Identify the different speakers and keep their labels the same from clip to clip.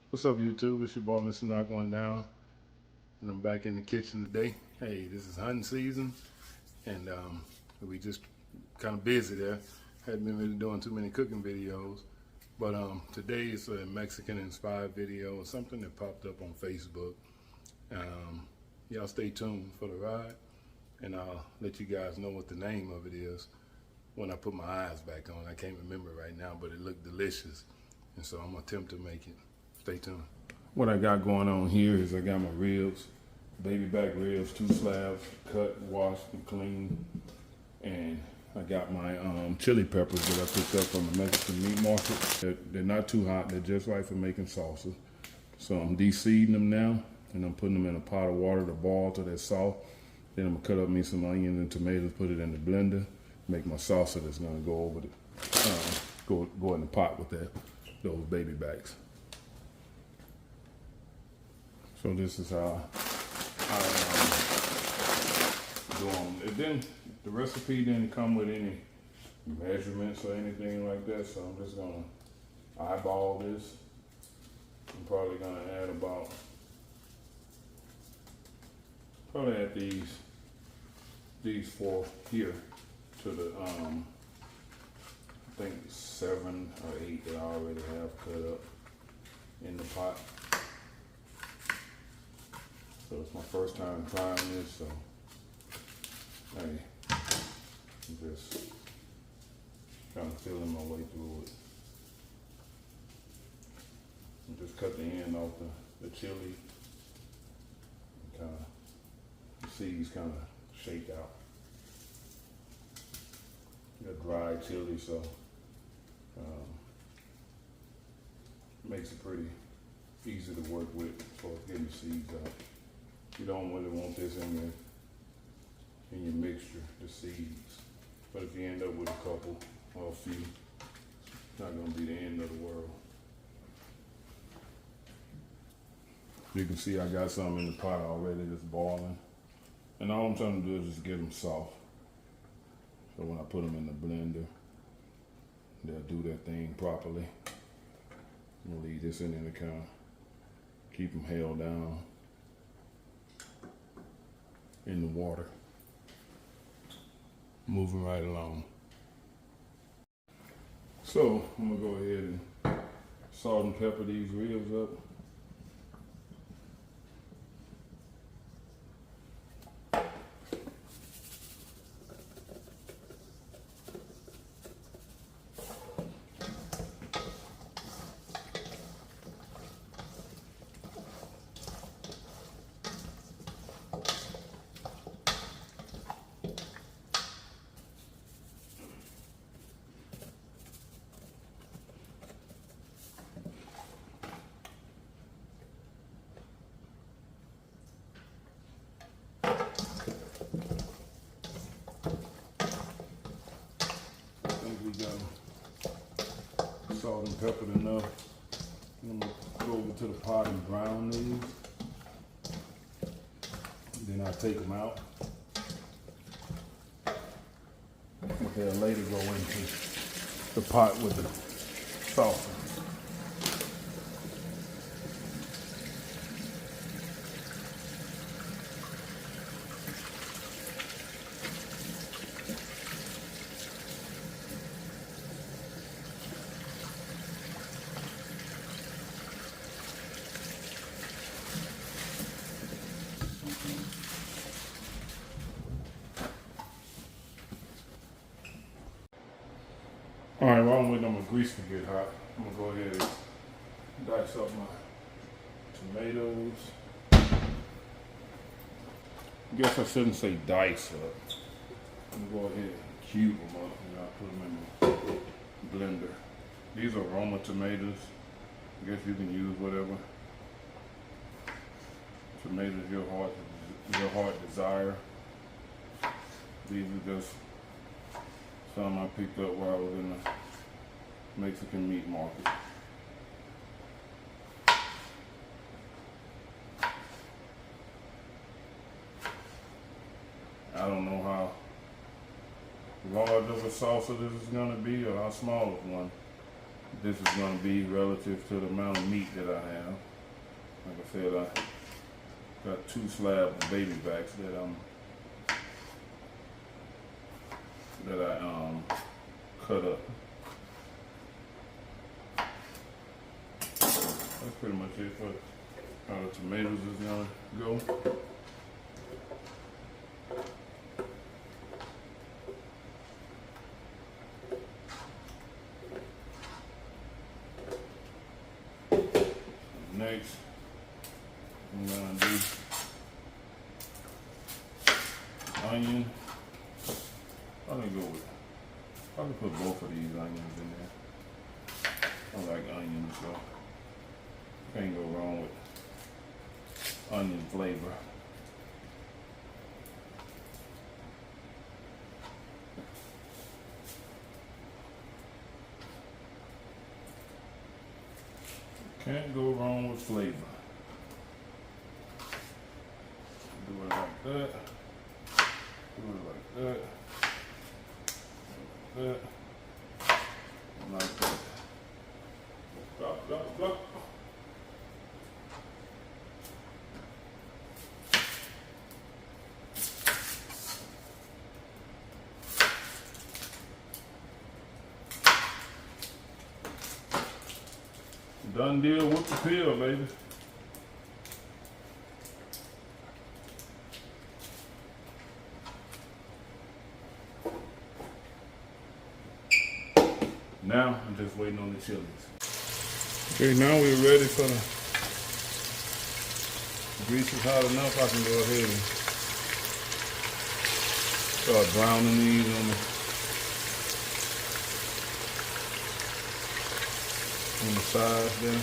Speaker 1: What's up, YouTube? It's your boy, Mr. Not Going Down, and I'm back in the kitchen today. Hey, this is hunting season, and we just kind of busy there. Hadn't been really doing too many cooking videos, but today is a Mexican-inspired video, something that popped up on Facebook. Y'all stay tuned for the ride, and I'll let you guys know what the name of it is when I put my eyes back on. I can't remember right now, but it looked delicious, and so I'm gonna attempt to make it. Stay tuned. What I got going on here is I got my ribs, baby back ribs, 2 slabs, cut, washed, and cleaned. And I got my chili peppers that I picked up from the Mexican meat market. They're not too hot, they're just right for making salsa. So I'm de-seeding them now, and I'm putting them in a pot of water to boil till they're soft. Then I'm gonna cut up me some onions and tomatoes, put it in the blender, make my salsa that's gonna go over the, go in the pot with those baby backs. So this is how I do them. The recipe didn't come with any measurements or anything like that, so I'm just gonna eyeball this. I'm probably gonna add these 4 here to the I think 7 or 8 that I already have cut up in the pot. So it's my first time trying this, so hey, I'm just kind of feeling my way through it. And just cut the end off the chili. Kind of, the seeds kind of shake out. Got dry chili, so makes it pretty easy to work with as far as getting the seeds out. You don't really want this in your mixture, the seeds. But if you end up with a couple or a few, it's not gonna be the end of the world. You can see I got some in the pot already that's boiling. And all I'm trying to do is just get them soft. So when I put them in the blender, they'll do their thing properly. I'm gonna leave this in there to kind of keep them held down in the water. Moving right along. So I'm gonna go ahead and salt and pepper these ribs up. We got salt and peppered enough. I'm gonna go over to the pot and brown these. Then I take them out. They'll later go into the pot with the salsa. All right, while I'm waiting on my grease to get hot, I'm gonna go ahead and dice up my tomatoes. I guess I shouldn't say dice up. I'm gonna go ahead and cube them up and I'll put them in the blender. These are Roma tomatoes. I guess you can use whatever tomatoes your heart desire. These are just some I picked up while I was in the Mexican meat market. I don't know how large of a salsa this is gonna be or how small of one. This is going to be relative to the amount of meat that I have. Like I said, I got 2 slabs of baby backs that I cut up. That's pretty much it for how the tomatoes is gonna go. Next, I'm gonna do onion. I'm gonna go with, I can put both of these onions in there. I like onions, so can't go wrong with onion flavor. Can't go wrong with flavor. Do it like that. Do it like that. Like that. And like that. Drop, drop, drop. Done deal with the peel, baby. Now I'm just waiting on the chilies. Okay, now we're ready for the grease is hot enough. I can go ahead and start browning these on the side there.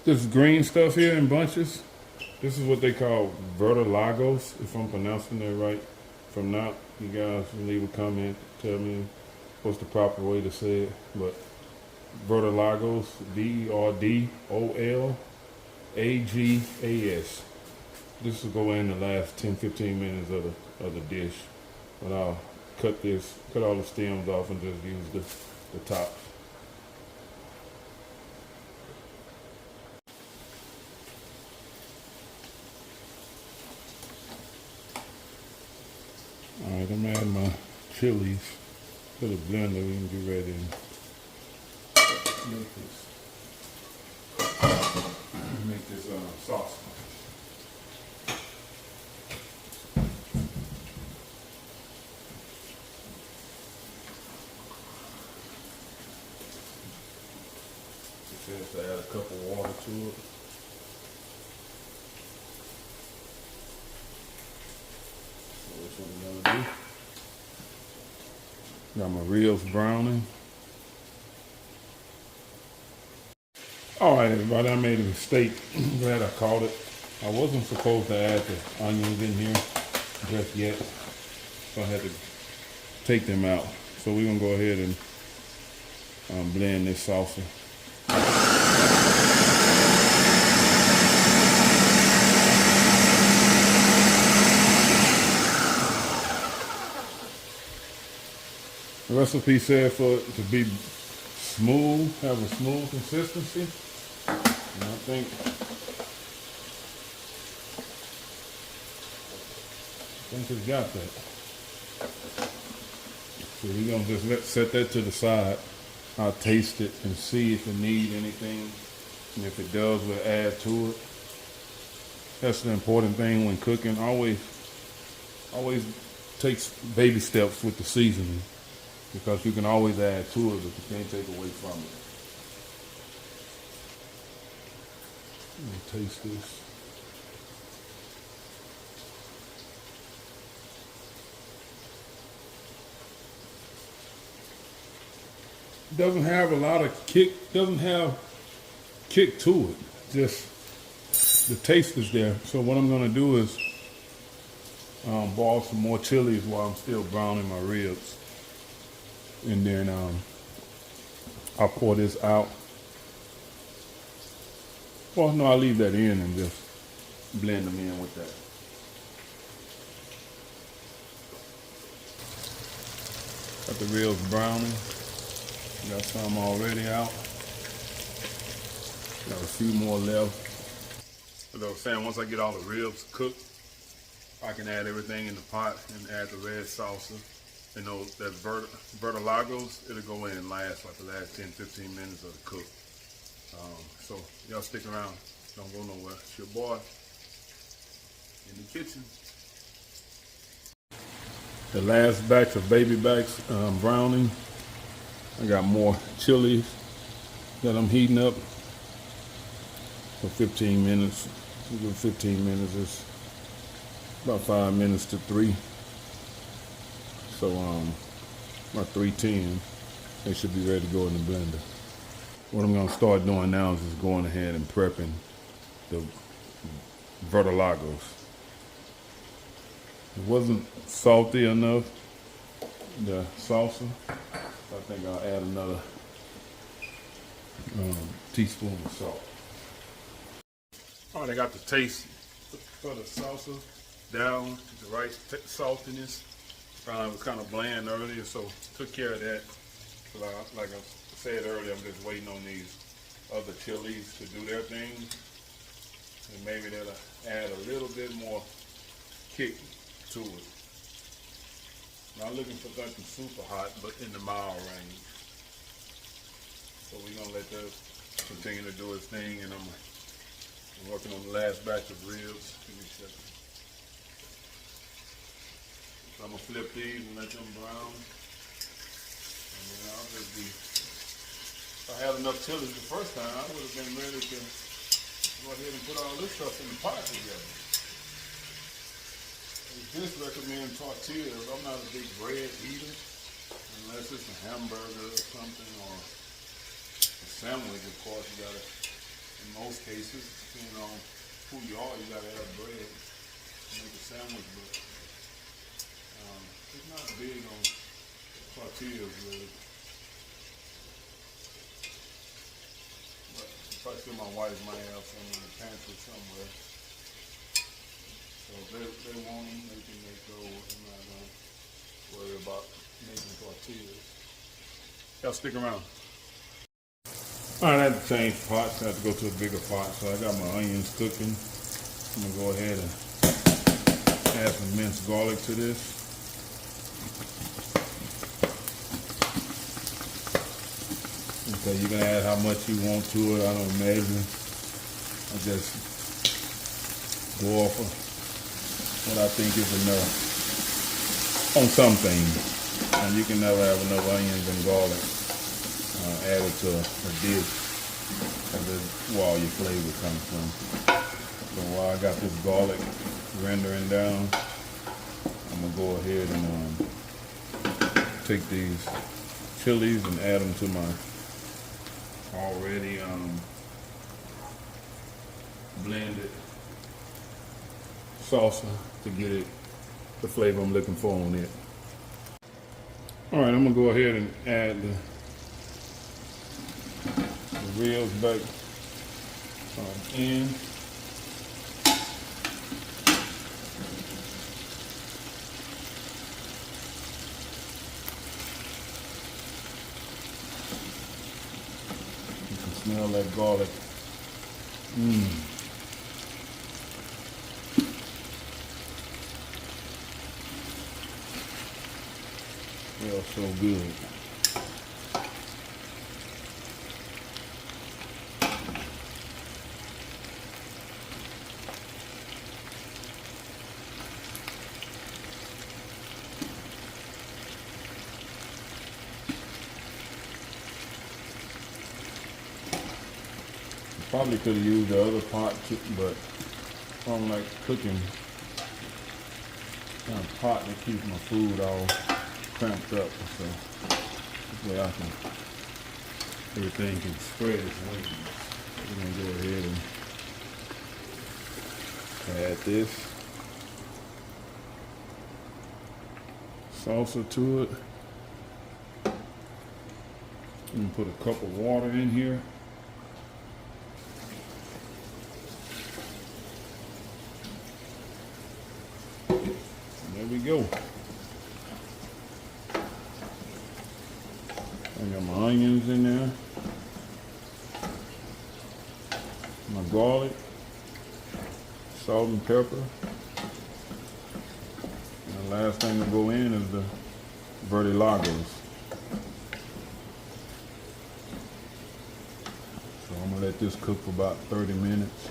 Speaker 1: This green stuff here in bunches, this is what they call Vedrolagas, if I'm pronouncing it right. From now, you guys can leave a comment, tell me what's the proper way to say it. But Vedrolagas, Vedrolagas. This will go in the last 10-15 minutes of the dish. But I'll cut all the stems off and just use the top. Alright, I'm adding my chilies to the blender. We can get ready and make this sauce. Just to add a cup of water to it. That's what we're gonna do. Got my ribs browning. All right, everybody, I made a mistake. Glad I caught it. I wasn't supposed to add the onions in here just yet, so I had to take them out. So we're gonna go ahead and blend this salsa. The recipe said for it to be smooth, have a smooth consistency. And I think it's got that. So we're gonna just set that to the side. I'll taste it and see if it needs anything. And if it does, we'll add to it. That's the important thing when cooking. Always takes baby steps with the seasoning. Because you can always add to it, but you can't take away from it. Let me taste this. Doesn't have a lot of kick, doesn't have kick to it. just the taste is there. So what I'm gonna do is boil some more chilies while I'm still browning my ribs, and then I'll pour this out. Well, no, I'll leave that in and just blend them in with that. Got the ribs browning. Got some already out. Got a few more left. As I was saying, once I get all the ribs cooked, I can add everything in the pot and add the red salsa. And that Vedrolagas, it'll go in and last like the last 10-15 minutes of the cook. So y'all stick around. Don't go nowhere. It's your boy in the kitchen. The last batch of baby backs browning. I got more chilies that I'm heating up for 15 minutes. Give 15 minutes. It's about 5 minutes to 3. So about 3:10, they should be ready to go in the blender. What I'm gonna start doing now is just going ahead and prepping the Vedrolagas. It wasn't salty enough, the salsa. I think I'll add another teaspoon of salt. All right, I got the taste for the salsa down, the right saltiness. It was kind of bland earlier, so took care of that. Like I said earlier, I'm just waiting on these other chilies to do their thing. And maybe that'll add a little bit more kick to it. Not looking for something super hot, but in the mild range. So we're gonna let that continue to do its thing, and I'm working on the last batch of ribs. Give me a second. So I'm gonna flip these and let them brown. And then I'll just be, if I had enough chilies the first time, I would have been ready to go ahead and put all this stuff in the pot together. Just recommend tortillas. I'm not a big bread eater, unless it's a hamburger or something, or a sandwich. Of course, you gotta, in most cases, depending on who you are, you gotta have bread to make a sandwich. But it's not big on tortillas, really. But if I see my wife might have some in the pantry somewhere. So if they want them, they can make those. I'm not going to worry about making tortillas. Y'all stick around. All right, I had to change pots. I had to go to a bigger pot. So I got my onions cooking. I'm going to go ahead and add some minced garlic to this. Okay, you can add how much you want to it. I don't measure. I just go off of what I think is enough on some things. And you can never have enough onions and garlic added to a dish. That's where all your flavor comes from. So while I got this garlic rendering down, I'm gonna go ahead and take these chilies and add them to my already blended salsa to get it the flavor I'm looking for on it. All right, I'm gonna go ahead and add the ribs back in. You can smell that garlic. Smells so good. Probably could have used the other pot too, but I don't like cooking kind of pot that keeps my food all cramped up. So this way I can, everything can spread its wings. We're gonna go ahead and
Speaker 2: Add this salsa to it. And put a cup of water in here. And there we go. I got my onions in there. My garlic. Salt and pepper. And the last thing to go in is the Vedrolagas. So I'm gonna let this cook for about 30 minutes.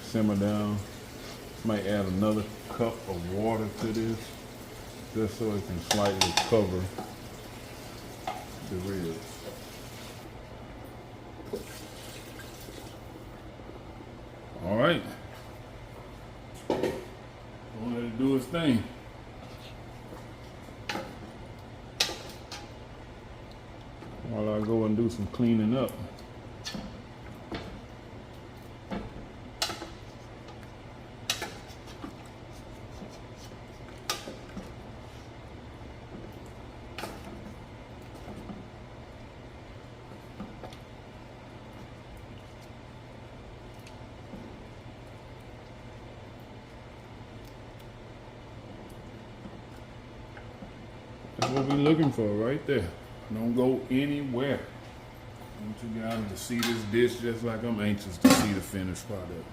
Speaker 2: Simmer down. Might add another cup of water to this, just so it can slightly cover the ribs. All right. I'm gonna let it do its thing. While I go and do some cleaning up. That's what we're looking for right there. Don't go anywhere. I want you guys to see this dish just like I'm anxious to see the finished product.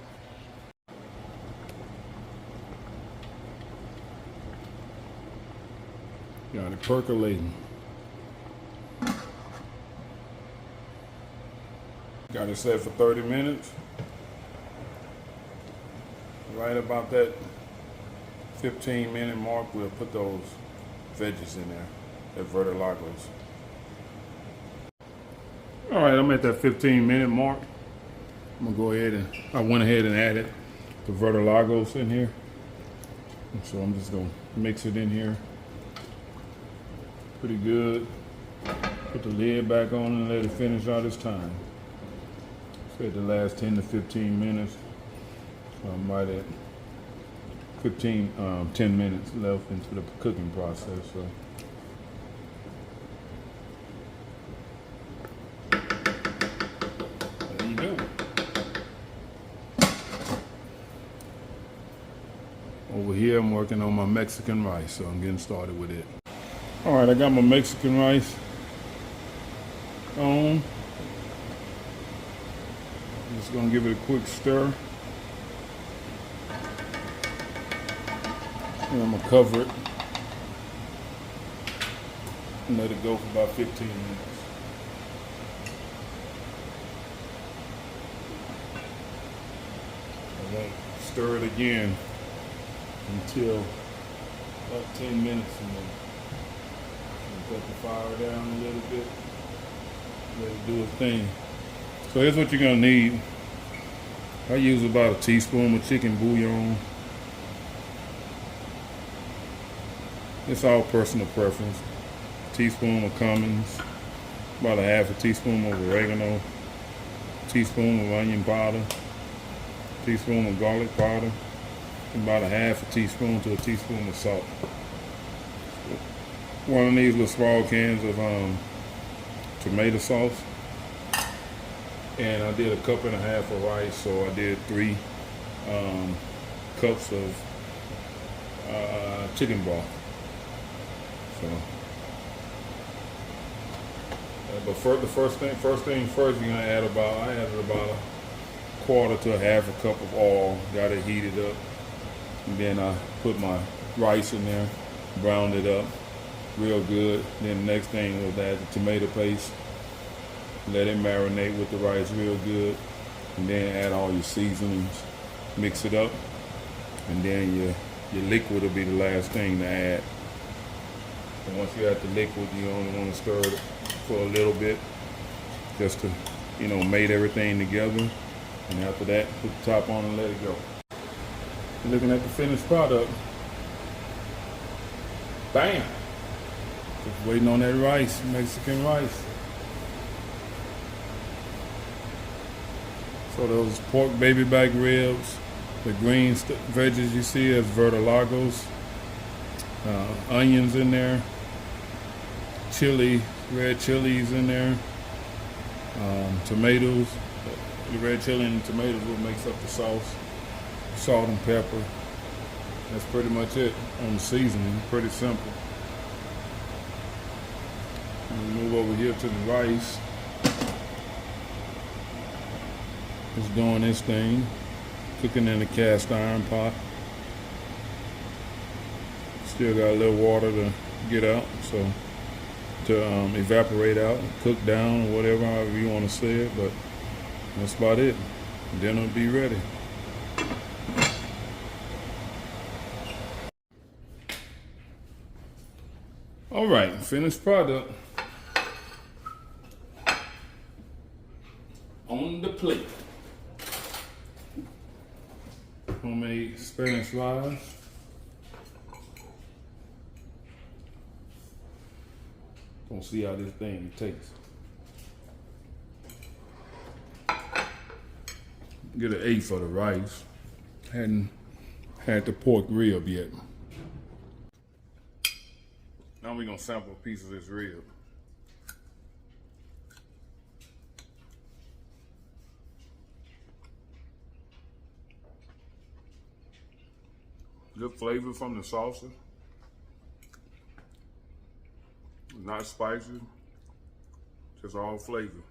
Speaker 2: Got it percolating. Got it set for 30 minutes. Right about that 15-minute mark, we'll put those veggies in there, that Vedrolagas. All right, I'm at that 15-minute mark. I'm gonna go ahead and, I went ahead and added the Vedrolagas in here. And so I'm just gonna mix it in here. Pretty good. Put the lid back on and let it finish out its time. Said the last 10 to 15 minutes. So I'm right at 10 minutes left into the cooking process. So there you go. Over here I'm working on my Mexican rice, so I'm getting started with it. All right, I got my Mexican rice on. Just gonna give it a quick stir. And I'm gonna cover it and let it go for about 15 minutes. I won't stir it again until about 10 minutes, and then cut the fire down a little bit, let it do its thing. So here's what you're gonna need. I use about a teaspoon of chicken bouillon. It's all personal preference. A teaspoon of cummins, about a half a teaspoon of oregano, a teaspoon of onion powder, a teaspoon of garlic powder, and about a half a teaspoon to a teaspoon of salt. One of these little small cans of tomato sauce. And I did a cup and a half of rice, so I did 3 cups of chicken broth. So, but first thing first, you're gonna add I added about a quarter to a half a cup of oil. Got it heated up, and then I put my rice in there, browned it up real good. Then the next thing was add the tomato paste. Let it marinate with the rice real good, and then add all your seasonings. Mix it up, and then your liquid will be the last thing to add. And once you add the liquid, you only want to stir it for a little bit, just to, mate everything together. And after that, put the top on and let it go. Looking at the finished product. Bam! Just waiting on that rice, Mexican rice. So those pork baby back ribs, The green veggies you see is Vedrolagas, onions in there, chili, red chilies in there, tomatoes. The red chili and the tomatoes will makes up the sauce, salt and pepper. That's pretty much it on the seasoning. Pretty simple. We move over here to the rice. It's doing this thing, cooking in a cast iron pot. Still got a little water to get out, so to evaporate out, cook down, or whatever, however you want to say it, but that's about it. Dinner will be ready. All right, finished product on the plate. Homemade Spanish fries. Gonna see how this thing tastes. Get an 8 for the rice. Hadn't had the pork rib yet. Now we're gonna sample a piece of this rib. Good flavor from the salsa. Not spicy, just all flavor.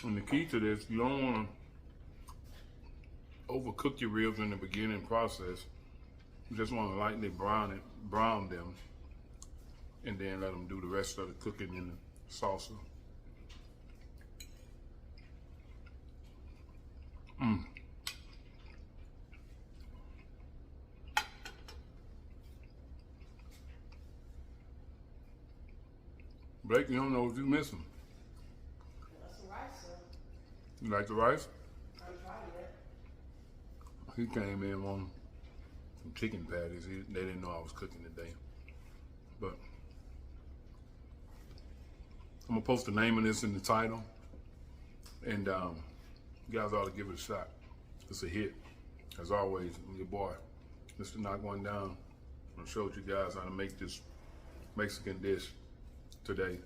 Speaker 2: And the key to this, you don't want to overcook your ribs in the beginning process. You just want to lightly brown them, and then let them do the rest of the cooking in the salsa. Blake, you don't know what you're missing.
Speaker 3: That's the rice, sir.
Speaker 2: You like the rice?
Speaker 3: I haven't tried it yet.
Speaker 2: He came in on some chicken patties. They didn't know I was cooking today. But I'm gonna post the name of this in the title. And you guys ought to give it a shot. It's a hit. As always, I'm your boy, Mr. Not Going Down. I showed you guys how to make this Mexican dish today.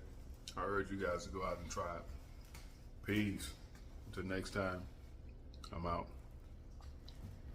Speaker 2: I urge you guys to go out and try it. Peace. Until next time, I'm out.